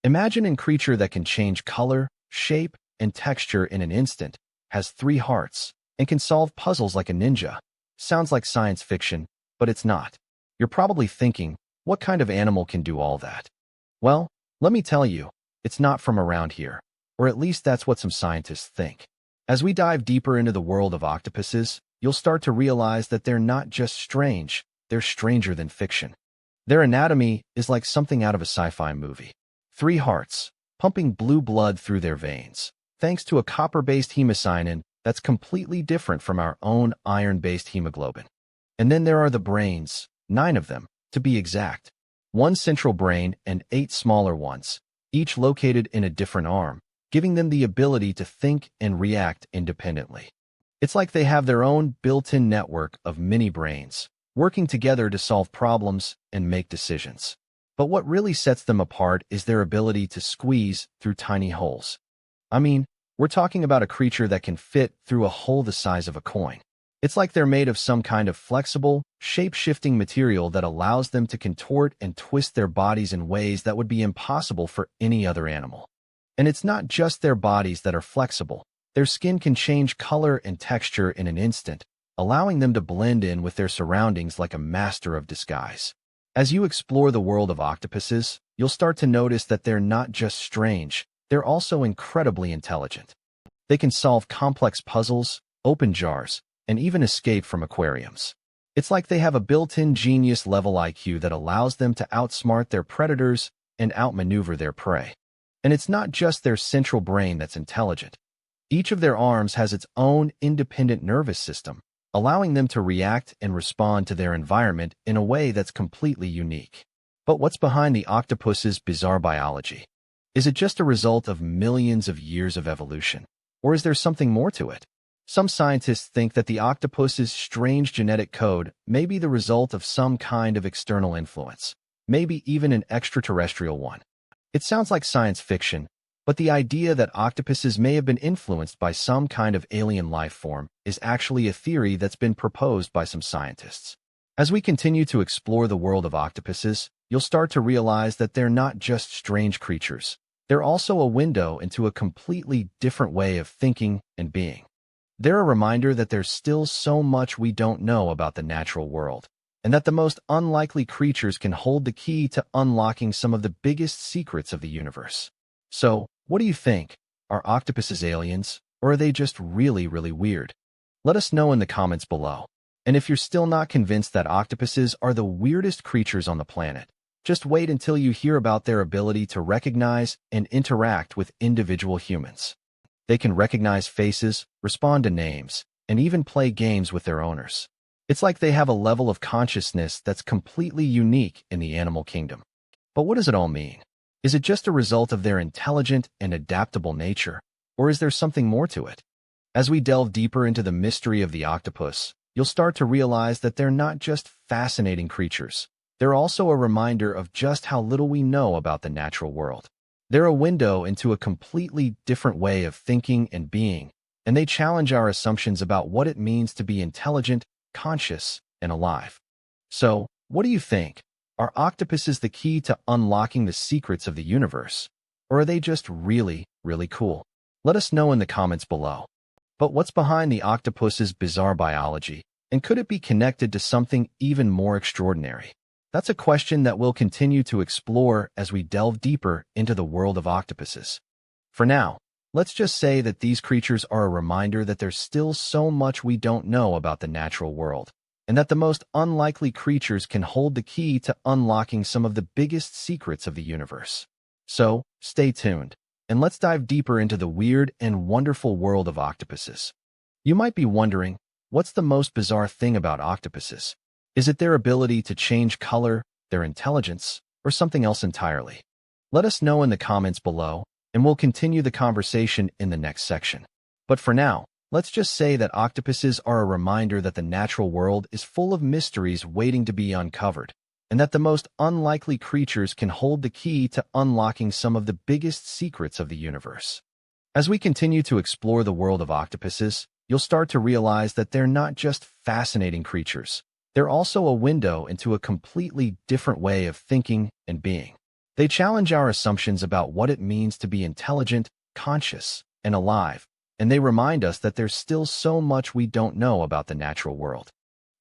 Imagine a creature that can change color, shape, and texture in an instant, has 3 hearts, and can solve puzzles like a ninja. Sounds like science fiction, but it's not. You're probably thinking, what kind of animal can do all that? Well, let me tell you, it's not from around here, or at least that's what some scientists think. As we dive deeper into the world of octopuses, you'll start to realize that they're not just strange, they're stranger than fiction. Their anatomy is like something out of a sci-fi movie. 3 hearts, pumping blue blood through their veins, thanks to a copper-based hemocyanin that's completely different from our own iron-based hemoglobin. And then there are the brains, 9 of them, to be exact. 1 central brain and 8 smaller ones, each located in a different arm, giving them the ability to think and react independently. It's like they have their own built-in network of mini-brains, working together to solve problems and make decisions. But what really sets them apart is their ability to squeeze through tiny holes. I mean, we're talking about a creature that can fit through a hole the size of a coin. It's like they're made of some kind of flexible, shape-shifting material that allows them to contort and twist their bodies in ways that would be impossible for any other animal. And it's not just their bodies that are flexible. Their skin can change color and texture in an instant, allowing them to blend in with their surroundings like a master of disguise. As you explore the world of octopuses, you'll start to notice that they're not just strange, they're also incredibly intelligent. They can solve complex puzzles, open jars, and even escape from aquariums. It's like they have a built-in genius-level IQ that allows them to outsmart their predators and outmaneuver their prey. And it's not just their central brain that's intelligent. Each of their arms has its own independent nervous system, allowing them to react and respond to their environment in a way that's completely unique. But what's behind the octopus's bizarre biology? Is it just a result of millions of years of evolution? Or is there something more to it? Some scientists think that the octopus's strange genetic code may be the result of some kind of external influence, maybe even an extraterrestrial one. It sounds like science fiction, but the idea that octopuses may have been influenced by some kind of alien life form is actually a theory that's been proposed by some scientists. As we continue to explore the world of octopuses, you'll start to realize that they're not just strange creatures. They're also a window into a completely different way of thinking and being. They're a reminder that there's still so much we don't know about the natural world, and that the most unlikely creatures can hold the key to unlocking some of the biggest secrets of the universe. So, what do you think? Are octopuses aliens, or are they just really, really weird? Let us know in the comments below. And if you're still not convinced that octopuses are the weirdest creatures on the planet, just wait until you hear about their ability to recognize and interact with individual humans. They can recognize faces, respond to names, and even play games with their owners. It's like they have a level of consciousness that's completely unique in the animal kingdom. But what does it all mean? Is it just a result of their intelligent and adaptable nature, or is there something more to it? As we delve deeper into the mystery of the octopus, you'll start to realize that they're not just fascinating creatures. They're also a reminder of just how little we know about the natural world. They're a window into a completely different way of thinking and being, and they challenge our assumptions about what it means to be intelligent, conscious, and alive. So, what do you think? Are octopuses the key to unlocking the secrets of the universe? Or are they just really, really cool? Let us know in the comments below. But what's behind the octopus's bizarre biology? And could it be connected to something even more extraordinary? That's a question that we'll continue to explore as we delve deeper into the world of octopuses. For now, let's just say that these creatures are a reminder that there's still so much we don't know about the natural world, and that the most unlikely creatures can hold the key to unlocking some of the biggest secrets of the universe. So, stay tuned, and let's dive deeper into the weird and wonderful world of octopuses. You might be wondering, what's the most bizarre thing about octopuses? Is it their ability to change color, their intelligence, or something else entirely? Let us know in the comments below, and we'll continue the conversation in the next section. But for now, let's just say that octopuses are a reminder that the natural world is full of mysteries waiting to be uncovered, and that the most unlikely creatures can hold the key to unlocking some of the biggest secrets of the universe. As we continue to explore the world of octopuses, you'll start to realize that they're not just fascinating creatures. They're also a window into a completely different way of thinking and being. They challenge our assumptions about what it means to be intelligent, conscious, and alive, and they remind us that there's still so much we don't know about the natural world.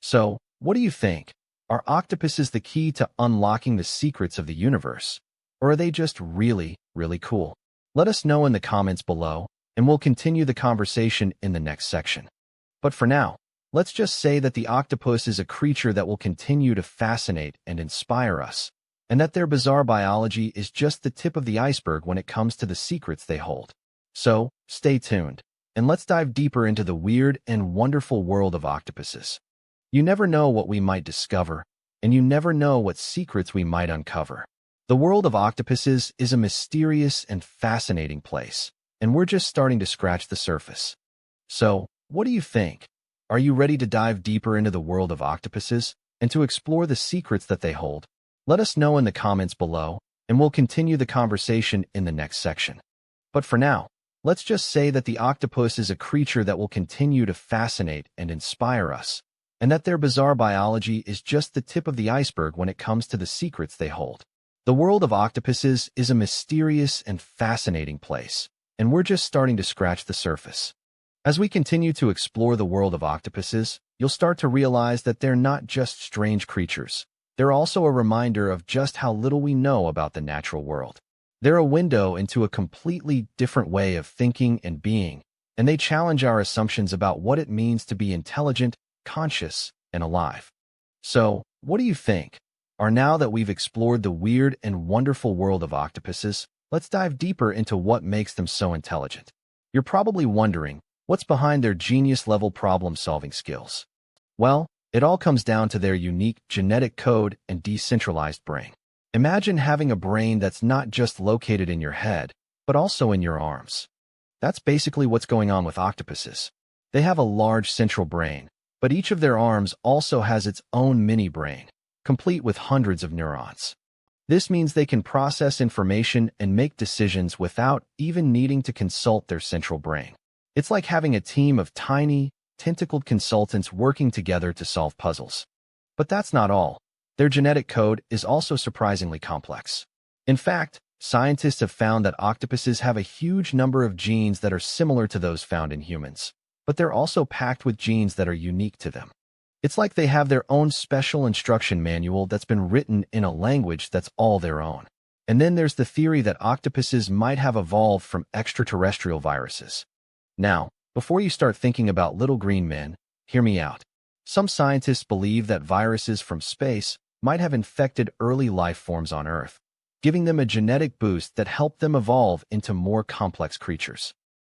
So, what do you think? Are octopuses the key to unlocking the secrets of the universe? Or are they just really, really cool? Let us know in the comments below, and we'll continue the conversation in the next section. But for now, let's just say that the octopus is a creature that will continue to fascinate and inspire us, and that their bizarre biology is just the tip of the iceberg when it comes to the secrets they hold. So, stay tuned, and let's dive deeper into the weird and wonderful world of octopuses. You never know what we might discover, and you never know what secrets we might uncover. The world of octopuses is a mysterious and fascinating place, and we're just starting to scratch the surface. So, what do you think? Are you ready to dive deeper into the world of octopuses and to explore the secrets that they hold? Let us know in the comments below, and we'll continue the conversation in the next section. But for now, let's just say that the octopus is a creature that will continue to fascinate and inspire us, and that their bizarre biology is just the tip of the iceberg when it comes to the secrets they hold. The world of octopuses is a mysterious and fascinating place, and we're just starting to scratch the surface. As we continue to explore the world of octopuses, you'll start to realize that they're not just strange creatures. They're also a reminder of just how little we know about the natural world. They're a window into a completely different way of thinking and being, and they challenge our assumptions about what it means to be intelligent, conscious, and alive. So, what do you think? Now that we've explored the weird and wonderful world of octopuses, let's dive deeper into what makes them so intelligent. You're probably wondering, what's behind their genius-level problem-solving skills? Well, it all comes down to their unique genetic code and decentralized brain. Imagine having a brain that's not just located in your head, but also in your arms. That's basically what's going on with octopuses. They have a large central brain, but each of their arms also has its own mini-brain, complete with hundreds of neurons. This means they can process information and make decisions without even needing to consult their central brain. It's like having a team of tiny, tentacled consultants working together to solve puzzles. But that's not all. Their genetic code is also surprisingly complex. In fact, scientists have found that octopuses have a huge number of genes that are similar to those found in humans, but they're also packed with genes that are unique to them. It's like they have their own special instruction manual that's been written in a language that's all their own. And then there's the theory that octopuses might have evolved from extraterrestrial viruses. Now, before you start thinking about little green men, hear me out. Some scientists believe that viruses from space might have infected early life forms on Earth, giving them a genetic boost that helped them evolve into more complex creatures.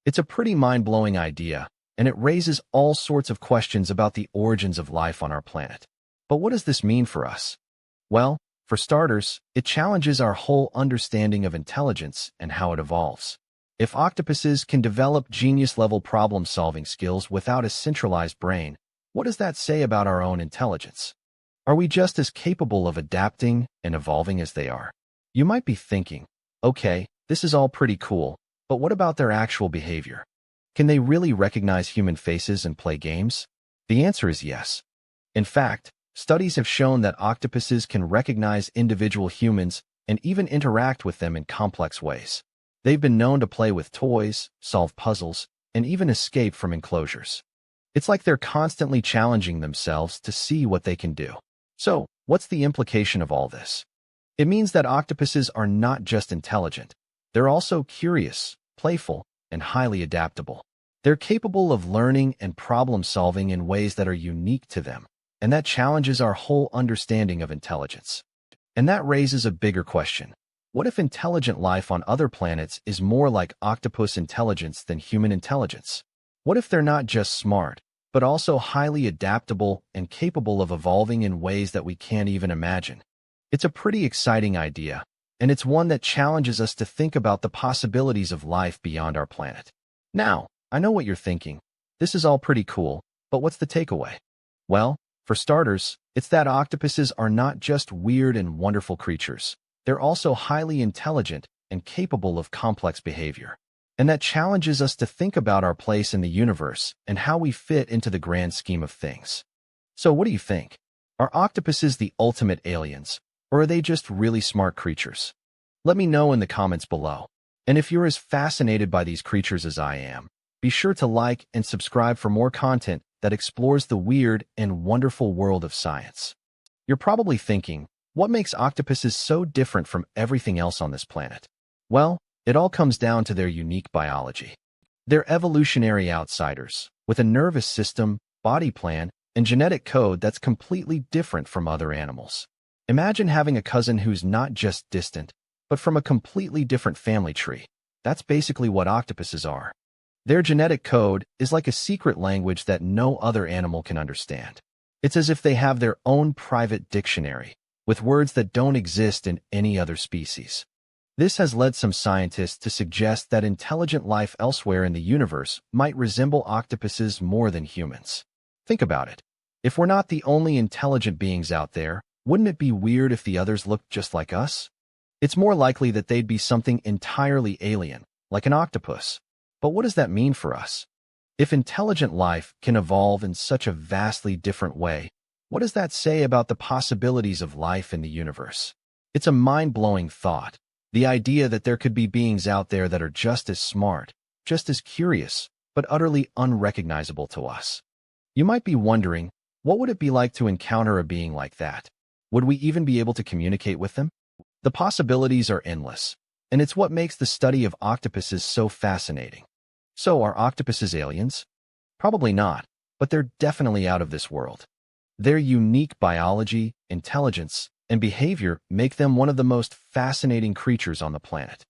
It's a pretty mind-blowing idea, and it raises all sorts of questions about the origins of life on our planet. But what does this mean for us? Well, for starters, it challenges our whole understanding of intelligence and how it evolves. If octopuses can develop genius-level problem-solving skills without a centralized brain, what does that say about our own intelligence? Are we just as capable of adapting and evolving as they are? You might be thinking, okay, this is all pretty cool, but what about their actual behavior? Can they really recognize human faces and play games? The answer is yes. In fact, studies have shown that octopuses can recognize individual humans and even interact with them in complex ways. They've been known to play with toys, solve puzzles, and even escape from enclosures. It's like they're constantly challenging themselves to see what they can do. So, what's the implication of all this? It means that octopuses are not just intelligent. They're also curious, playful, and highly adaptable. They're capable of learning and problem-solving in ways that are unique to them, and that challenges our whole understanding of intelligence. And that raises a bigger question. What if intelligent life on other planets is more like octopus intelligence than human intelligence? What if they're not just smart, but also highly adaptable and capable of evolving in ways that we can't even imagine? It's a pretty exciting idea, and it's one that challenges us to think about the possibilities of life beyond our planet. Now, I know what you're thinking. This is all pretty cool, but what's the takeaway? Well, for starters, it's that octopuses are not just weird and wonderful creatures. They're also highly intelligent and capable of complex behavior. And that challenges us to think about our place in the universe and how we fit into the grand scheme of things. So what do you think? Are octopuses the ultimate aliens, or are they just really smart creatures? Let me know in the comments below. And if you're as fascinated by these creatures as I am, be sure to like and subscribe for more content that explores the weird and wonderful world of science. You're probably thinking, what makes octopuses so different from everything else on this planet? Well, it all comes down to their unique biology. They're evolutionary outsiders, with a nervous system, body plan, and genetic code that's completely different from other animals. Imagine having a cousin who's not just distant, but from a completely different family tree. That's basically what octopuses are. Their genetic code is like a secret language that no other animal can understand. It's as if they have their own private dictionary, with words that don't exist in any other species. This has led some scientists to suggest that intelligent life elsewhere in the universe might resemble octopuses more than humans. Think about it. If we're not the only intelligent beings out there, wouldn't it be weird if the others looked just like us? It's more likely that they'd be something entirely alien, like an octopus. But what does that mean for us? If intelligent life can evolve in such a vastly different way, what does that say about the possibilities of life in the universe? It's a mind-blowing thought. The idea that there could be beings out there that are just as smart, just as curious, but utterly unrecognizable to us. You might be wondering, what would it be like to encounter a being like that? Would we even be able to communicate with them? The possibilities are endless, and it's what makes the study of octopuses so fascinating. So, are octopuses aliens? Probably not, but they're definitely out of this world. Their unique biology, intelligence, and behavior make them one of the most fascinating creatures on the planet.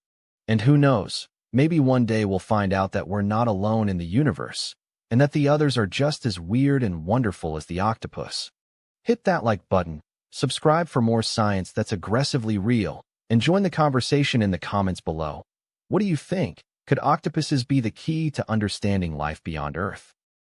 And who knows, maybe one day we'll find out that we're not alone in the universe, and that the others are just as weird and wonderful as the octopus. Hit that like button, subscribe for more science that's aggressively real, and join the conversation in the comments below. What do you think? Could octopuses be the key to understanding life beyond Earth?